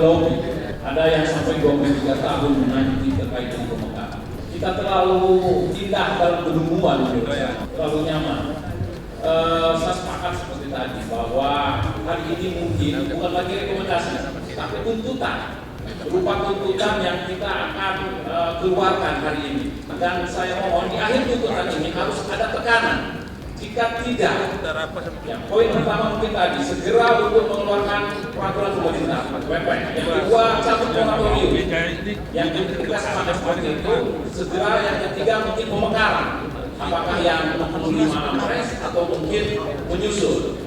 lobby. Ada yang sampai 23 tahun menanti terkait dengan pemekaran. Kita terlalu indah dalam kedunguan, terlalu nyaman. Saya sepakat seperti tadi bahwa hari ini mungkin bukan lagi rekomendasi, tapi tuntutan. Berupa tuntutan yang kita akan keluarkan hari ini. Dan saya mohon di akhir tuntutan ini harus ada tekanan. Jika tidak, ya, poin pertama mungkin tadi segera untuk mengeluarkan peraturan pemerintah, yang kedua cabut moratorium, yang ketiga sama seperti itu, segera yang ketiga mungkin pemekaran, apakah yang memenuhi Mapres atau mungkin menyusul.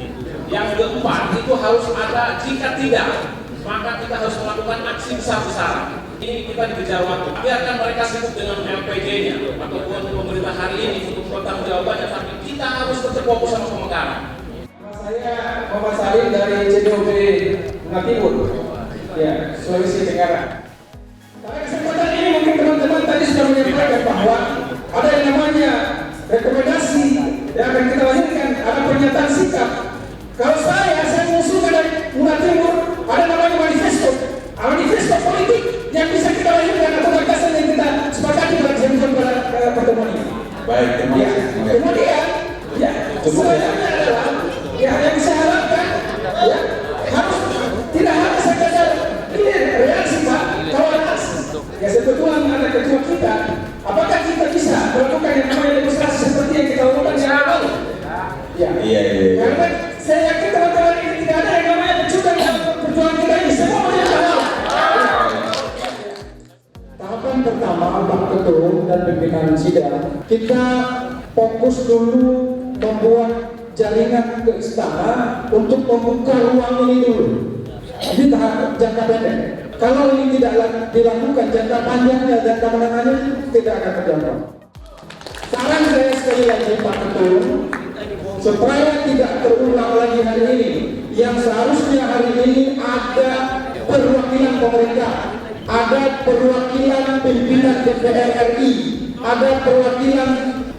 Yang keempat itu harus ada, jika tidak, maka kita harus melakukan aksi besar-besaran. Ini kita dikejar waktu. Biarkan mereka sibuk dengan LPG-nya ataupun pemerintah hari ini untuk bertanggung jawabannya, tapi kita harus tetap fokus sama pemekaran. Saya Muhammad Salim dari CDOB Timur, ya, Sulawesi Tenggara. Pada kesempatan ini mungkin teman-teman tadi sudah menyampaikan bahwa ada yang namanya rekomendasi yang akan kita lahirkan, ada pernyataan sikap. Kalau saya mengusulkan dari Muna Timur, ada namanya manifesto politik yang bisa kita lahirkan atau gagasan yang kita sepakati pada pertemuan ini. Baik, terima kasih. Kemudian, ya, selanjutnya adalah ya, yang saya harapkan, ya, harus tidak hanya sekadar ini reaksi Pak, kalau reaksi. Ya sebetulnya ada ketua kita, apakah kita bisa melakukan yang namanya demonstrasi seperti yang kita lakukan yang lalu? Ya, iya. Karena saya yakin teman-teman ini tidak ada yang namanya pecundang dalam perjuangan kita ini, semua menjadi halal. Tahapan pertama Pak Ketua dan pimpinan sidang, kita fokus dulu membuat jaringan ke istana untuk membuka ruang ini dulu. Ini tahap jangka pendek. Kalau ini tidak dilakukan, jangka panjangnya, jangka menengahnya tidak akan terjangkau. Saran saya sekali lagi Pak Ketua, supaya tidak terulang lagi hari ini, yang seharusnya hari ini ada perwakilan pemerintah, ada perwakilan pimpinan DPR RI, ada perwakilan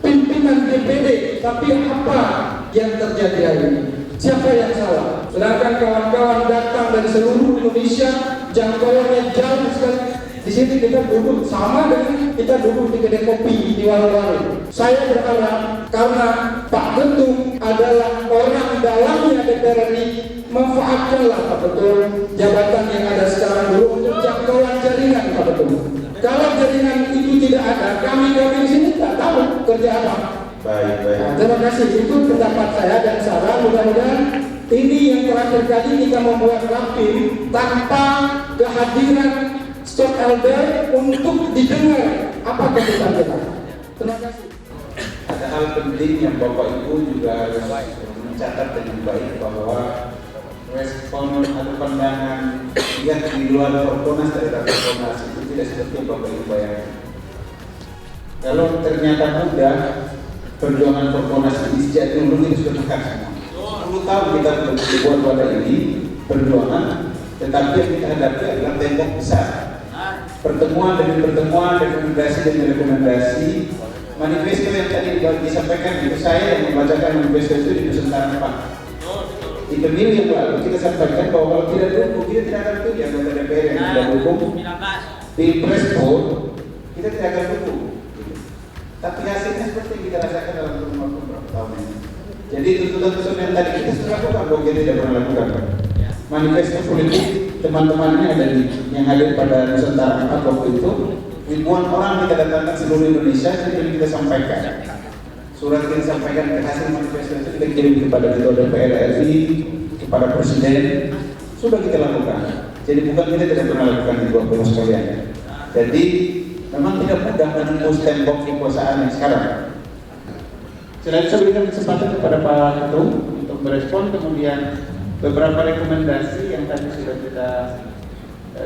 pimpinan DPD, tapi apa yang terjadi hari ini? Siapa yang salah? Sedangkan kawan-kawan datang dari seluruh Indonesia, jangkauannya jauh sekali. Di sini kita duduk sama dengan kita duduk di kedai kopi di warung-warung. Saya berharap karena Pak Ketum adalah orang dalamnya DPR RI, manfaatkanlah Pak Ketum jabatan yang ada sekarang dulu untuk jangkauan jaringan Pak Ketum. Kalau jaringan itu tidak ada, kami di sini tak tahu kerja apa. Baik. Nah, terima kasih. Itu pendapat saya dan saran. Mudah-mudahan ini yang terakhir kali kita membuat rapim tanpa kehadiran Stok Elder untuk didengar apa keputusan kita. Terima kasih. Ada hal penting yang Bapak Ibu juga harus mencatat dengan baik bahwa respon atau pandangan yang di luar Forkonas terhadap Forkonas itu tidak seperti yang Bapak Ibu bayangkan. Kalau ternyata mudah, perjuangan Forkonas ini sejak dulu itu sudah bukan semua. 10 tahun kita berbuat pada ini perjuangan, tetapi yang kita hadapi adalah tembok besar. Pertemuan demi pertemuan, rekomendasi demi rekomendasi, manifesto yang tadi disampaikan itu saya yang membacakan manifesto itu di Nusantara Pak. Di pemilu yang lalu kita sampaikan bahwa kalau tidak dukung, kita tidak akan pilih anggota DPR yang tidak dukung. Pilpres pun kita tidak akan dukung. Tapi hasilnya seperti yang kita rasakan dalam beberapa tahun ini. Jadi tuntutan yang tadi kita sudah lakukan, bahwa kita tidak pernah lakukan. Manifesto politik teman-temannya ada yang hadir pada Nusantara waktu itu, ribuan orang kita datangkan seluruh Indonesia, jadi kita sampaikan. Surat kita sampaikan ke hasil manifesto itu kita kirim kepada ketua DPR RI, kepada Presiden, sudah kita lakukan. Jadi bukan kita tidak pernah lakukan di bawah sekalian. Jadi memang tidak mudah menembus tembok kekuasaan yang sekarang. Selain saya berikan kesempatan kepada Pak Ketum untuk merespon, kemudian beberapa rekomendasi yang tadi sudah kita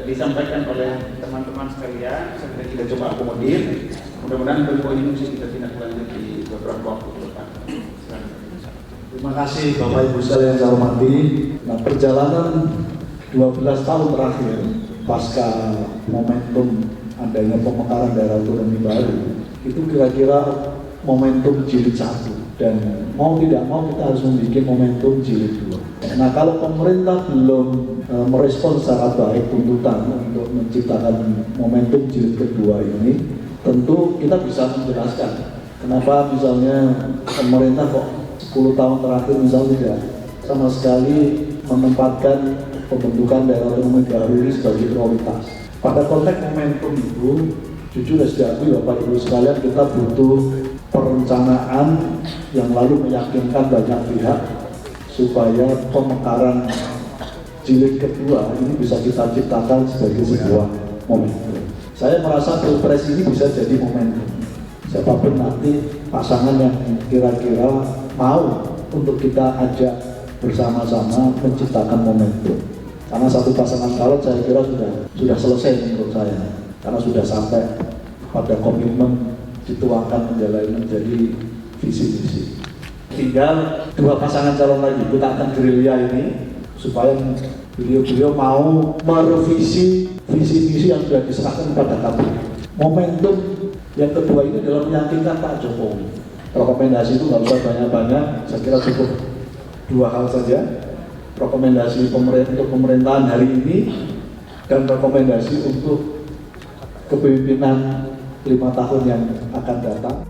disampaikan oleh teman-teman sekalian, saya kita coba akomodir. Mudah-mudahan berpoin ini bisa kita tindak lanjut di beberapa waktu ke depan. Terima kasih Bapak Ibu sekalian saya hormati. Nah, perjalanan 12 tahun terakhir pasca momentum adanya pemekaran daerah otonomi baru itu kira-kira momentum jilid 1 dan mau tidak mau kita harus membuat momentum jilid 2. Nah, kalau pemerintah belum merespon secara baik tuntutan untuk menciptakan momentum jilid kedua ini, tentu kita bisa menjelaskan kenapa misalnya pemerintah kok 10 tahun terakhir misalnya tidak sama sekali menempatkan pembentukan daerah otonomi baru ini sebagai prioritas. Pada konteks momentum itu, jujur harus diakui Bapak Ibu sekalian, kita butuh perencanaan yang lalu meyakinkan banyak pihak supaya pemekaran jilid kedua ini bisa kita ciptakan sebagai sebuah momentum. Saya merasa pilpres ini bisa jadi momentum. Siapapun nanti pasangan yang kira-kira mau untuk kita ajak bersama-sama menciptakan momentum. Karena satu pasangan calon saya kira sudah selesai menurut saya, karena sudah sampai pada komitmen dituangkan menjadi visi-visi. Tinggal dua pasangan calon lagi, kita akan gerilya ini supaya beliau mau merevisi visi-visi yang sudah diserahkan kepada KPU. Momentum yang kedua ini adalah meyakinkan Pak Jokowi. Rekomendasi itu nggak usah banyak-banyak, saya kira cukup 2 hal saja. Rekomendasi untuk pemerintahan hari ini dan rekomendasi untuk kepemimpinan 5 tahun yang akan datang.